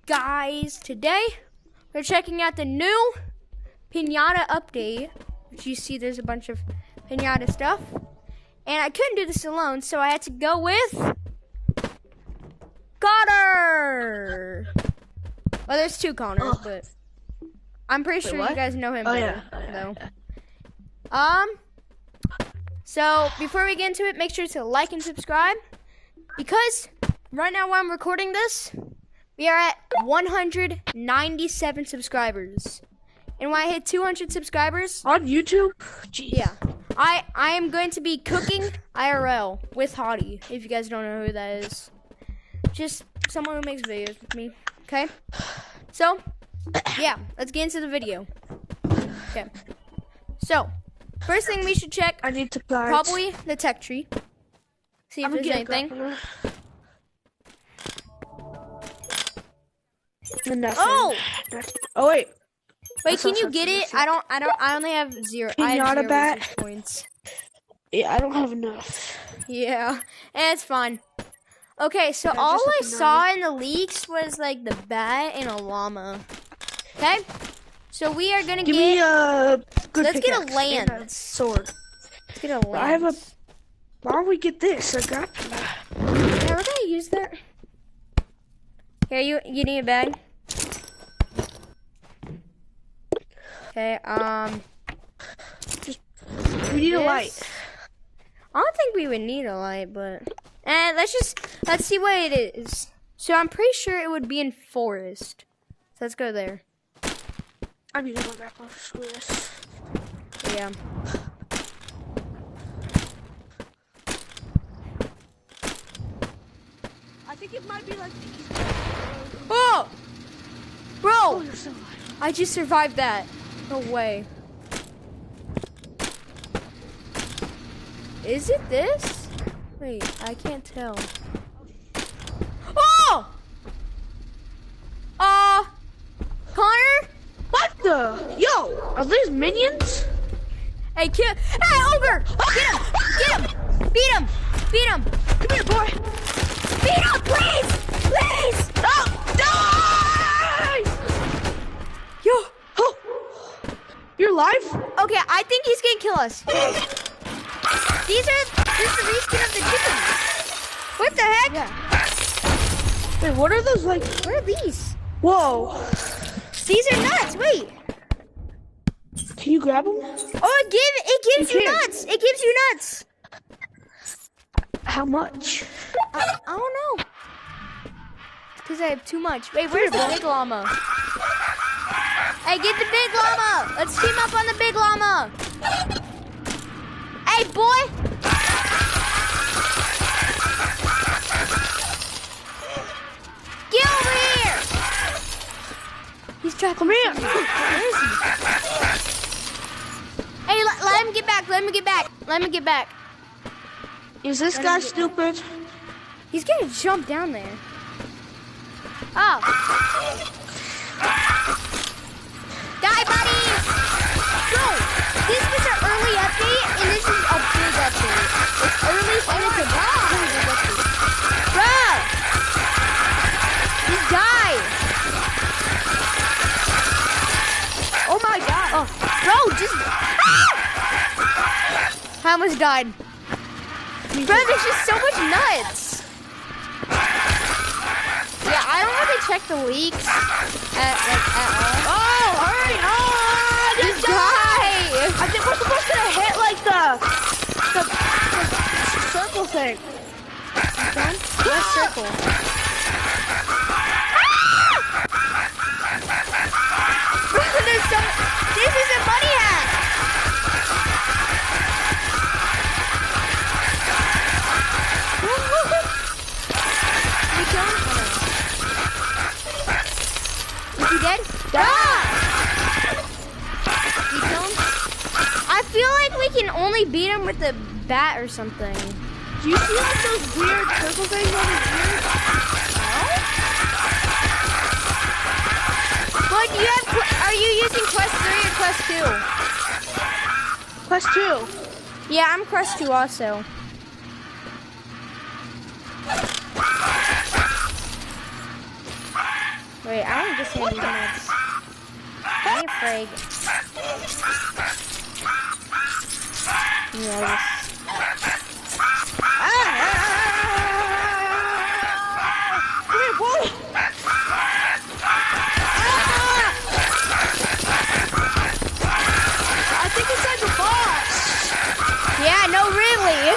guys? Today we're checking out the new Piñata update. Which you see there's a bunch of Piñata stuff. And I couldn't do this alone, so I had to go with Connor. Well, there's two Connors, but I'm pretty sure you guys know him better, though. So before we get into it, make sure to like and subscribe, because right now while I'm recording this, we are at 197 subscribers. And when I hit 200 subscribers on YouTube, jeez. Yeah, I am going to be cooking IRL with Hottie. If you guys don't know who that is, just someone who makes videos with me. Okay, so yeah, let's get into the video. Okay, so first thing we should check, I need to plant. Probably the tech tree. See if there's anything. Oh! Oh wait. Wait, can you get it? I only have zero. I have zero research points. Yeah, I don't have enough. Yeah, and it's fine. Okay, so all I saw in the leaks was like the bat and a llama. Okay, so we are gonna Give me a good let's get a pickaxe lance and a sword. Let's get a lance. I have a. Why don't we get this? I got. Yeah, we're gonna use that. Here, you need a bag. Okay, we need a light. I don't think we would need a light, but let's see what it is. So I'm pretty sure it would be in forest. So let's go there. I'm using my backpack. Screw this. Yeah. I think it might be like the. Oh, bro! Oh, you're so alive. I just survived that. No way. Is it this? Wait, I can't tell. Oh! Connor? What the? Yo, are these minions? Hey, kid! Hey, ogre! Get him! Get him! Beat him! Beat him! Come here, boy! Beat him, please! Please! Oh, die! Yo! Oh, you're alive? Okay, I think he's gonna kill us. This is the reskin of the chicken. What the heck? Yeah. Wait, what are those like? What are these? Whoa. These are nuts. Wait. Can you grab them? Oh, it gives you nuts. It gives you nuts. How much? I don't know. Because I have too much. Wait, where's the big llama? Hey, get the big llama. Let's team up on the big llama. Hey, boy. Get over here. He's trapped. Come here. Where is he? Hey, let him get back. Let him get back. Let him get back. Is this guy stupid? He's gonna jump down there. Oh. Die, buddies! Bro, this was an early update, and this is a big update. It's early, and it's a big update. Bro! Just die! Oh my god! Oh, bro, just... I almost died. Bro, there's just so much nuts. Yeah, I don't really check the leaks at all. Oh, hurry! Oh, Just die! I think we're supposed to hit like the circle thing. What circle? There's some. This is a bunny hat. We kill him? Is he dead? Ah! We kill him? I feel like we can only beat him with a bat or something. Do you see like those weird circle things over here? But you have. Are you using Quest 3 or Quest 2? Quest 2. Yeah, I'm Quest 2 also. Wait, I don't just need these nuts. Give me a frag. Yeah, Wait, what? I think it's like a boss. yeah, no, really.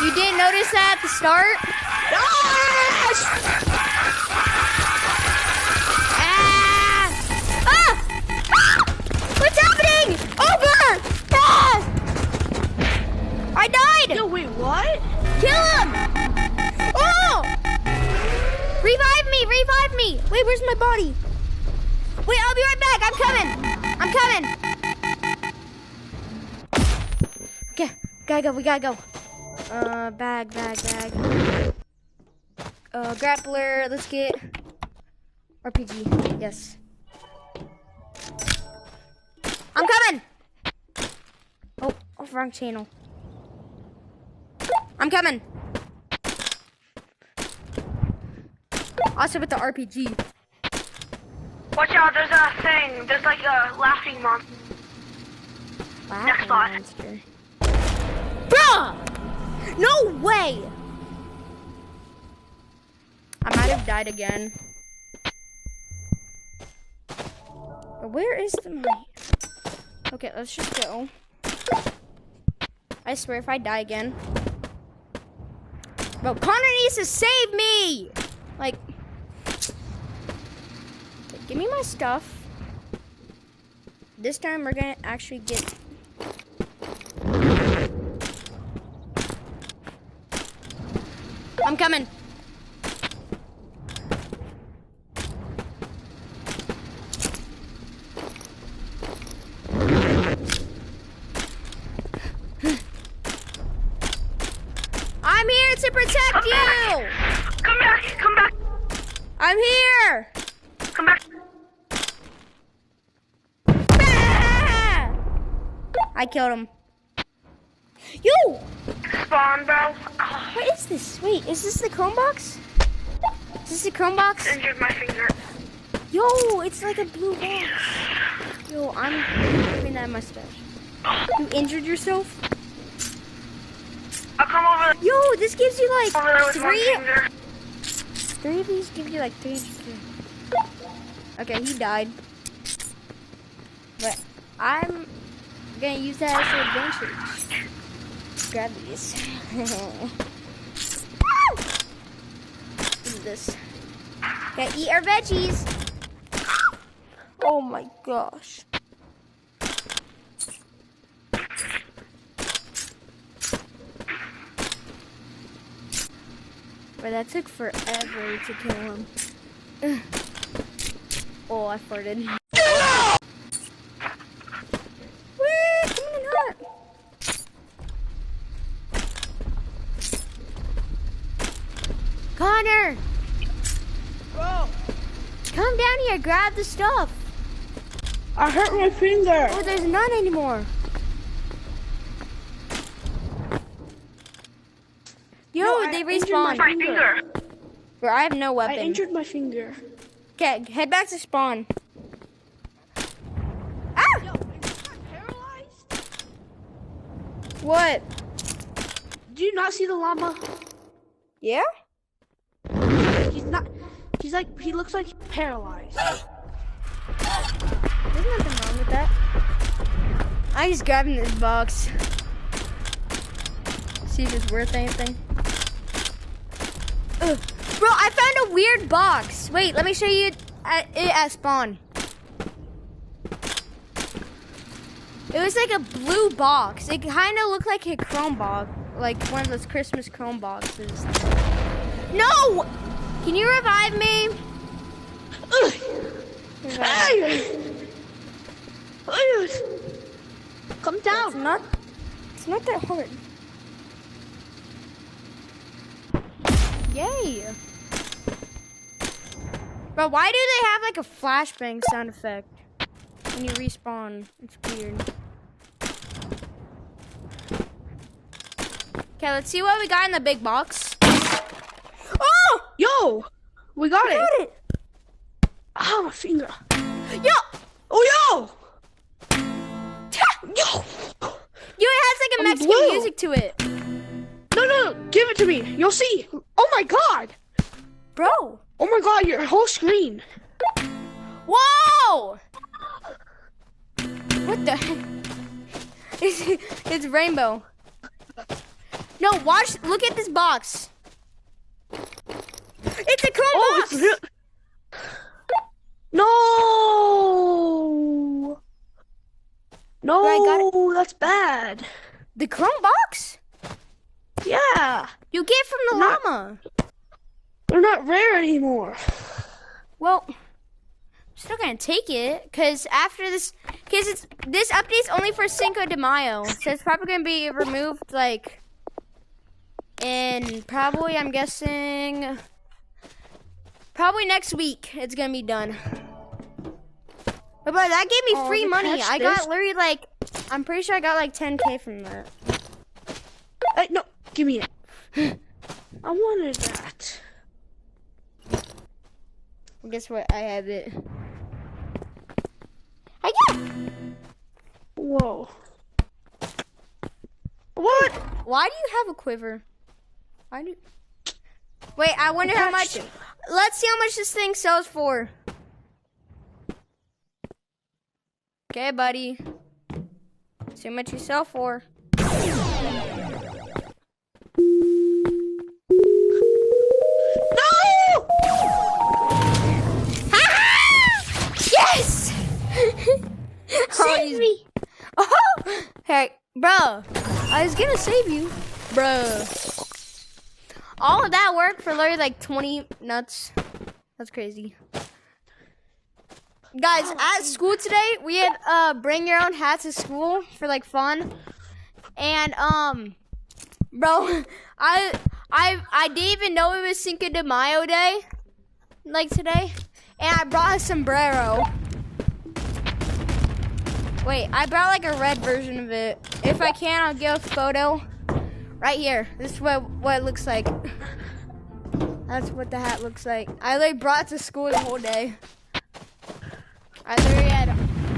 You didn't notice that at the start? Yes! What's happening? Over! Ah! I died! Yo, wait, what? Kill him! Oh! Revive me! Revive me! Wait, where's my body? Wait, I'll be right back. I'm coming. I'm coming. Okay, gotta go. We gotta go. Bag. Grappler. Let's get RPG. Yes. I'm coming. Oh, wrong channel. I'm coming. Also with the RPG. Watch out, there's a thing. There's like a laughing monster. Next spot. Monster. Bruh! No way! I might have died again. But where is the mic? Okay, let's just go. I swear if I die again. Bro, Connor needs to save me! Like, give me my stuff. This time we're gonna actually get... I'm coming. I'm here to protect you! Come back, come back, I'm here! come back. Ah! I killed him. Yo! Spawn, bro. What is this? Wait, is this the Chrome box? Is this the Chrome box? Injured my finger. Yo, it's like a blue box. Yo, I'm putting that in my stash. You injured yourself? I'll come over Yo, this gives you like there with one three. finger. Three of these give you like 300. Okay, he died. But I'm gonna use that as an advantage. Grab these. What is this? Okay, eat our veggies. Oh my gosh. But that took forever to kill him. Ugh. Oh, I farted. Wait, come on, hot. Connor! Bro, Come down here, grab the stuff. I hurt my finger. Oh, there's none anymore. Yo, No, they I injured my respawn. finger. Bro, I have no I weapon. injured my finger. Okay, head back to spawn. Ah! Yo, is this guy paralyzed? What? Do you not see the llama? Yeah? He's not. He's like. He looks like he's paralyzed. There's nothing wrong with that. I'm just grabbing this box. See if it's worth anything. Ugh. Bro, I found a weird box. Wait, let me show you it at spawn. It was like a blue box. It kind of looked like a Chrome box, like one of those Christmas Chrome boxes. No! Can you revive me? Revive me. Come down. It's not that hard. Yay. Bro, why do they have like a flashbang sound effect when you respawn? It's weird. Okay, let's see what we got in the big box. Oh! Yo, we got We it. got it! Ah, my finger. Yo! Oh, yo! Yo! Yo, it has like a I'm Mexican blue. music to it. No, give it to me. You'll see. Oh my god. Bro. Oh my god, your whole screen. Whoa! What the heck? It's rainbow. No, watch. Look at this box. It's a Chrome box. It's real. No. No, I got that's bad. The Chrome box? Yeah. You get from the Not- llama. They're not rare anymore. Well, I'm still gonna take it because after this, this update's only for Cinco de Mayo, so it's probably gonna be removed like in probably I'm guessing probably next week. It's gonna be done. But bro, that gave me free money. catch I this. got literally like I'm pretty sure I got like 10K from that. Hey, no, give me it. I wanted that. Well, guess what? I have it. I got it. Whoa. What? Why do you have a quiver? Why do? Wait, I wonder how much. Catch it. Let's see how much this thing sells for. Okay, buddy. See how much you sell for. No! Yes! Save me! Oh! Hey, bro. I was gonna save you. Bro. All of that work for literally like 20 nuts. That's crazy. Guys, at school today, we had bring your own hats to school for like fun. And bro, I didn't even know it was Cinco de Mayo day, like today. And I brought a sombrero. Wait, I brought like a red version of it. If I can, I'll get a photo. Right here. This is what it looks like. That's what the hat looks like. I like brought it to school the whole day. I literally had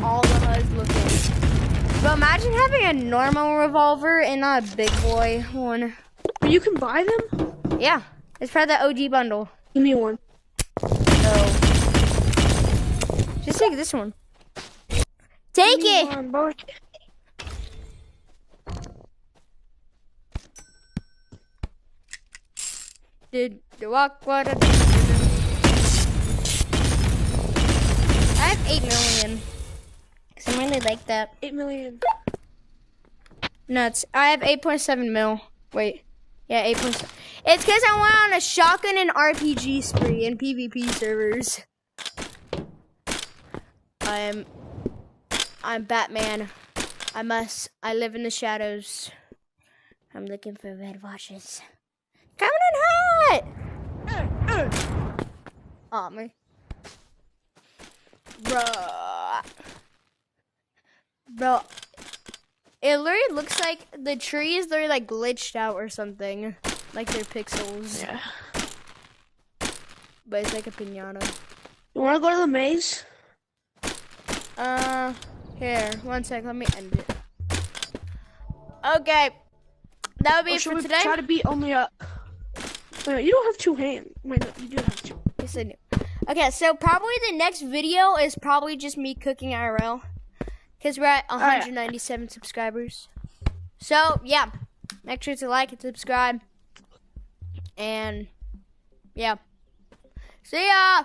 all the HUDs looking. But imagine having a normal revolver and not a big boy one. But you can buy them? Yeah, it's part of the OG bundle. Give me one. No. Just take this one. Take Give me it! one, boy. Did the walk what I have 8 million. Cause I really like that. 8 million. Nuts. I have 8.7 mil. Wait. Yeah, 8.7. It's because I went on a shotgun and RPG spree in PvP servers. I'm Batman. I live in the shadows. I'm looking for red watches. Coming in hot! Aw, me. Bro, it literally looks like the trees, they're like glitched out or something. Like they're pixels. Yeah. But it's like a piñata. You wanna go to the maze? Here, one sec, let me end it. Okay. That would be Or it should for we today. try to beat only a... Wait, you don't have 2 hands. Wait, no, you do have 2. Yes, I do. Okay, so probably the next video is probably just me cooking IRL. Because we're at 197 subscribers. So, yeah. Make sure to like and subscribe. And, yeah. See ya!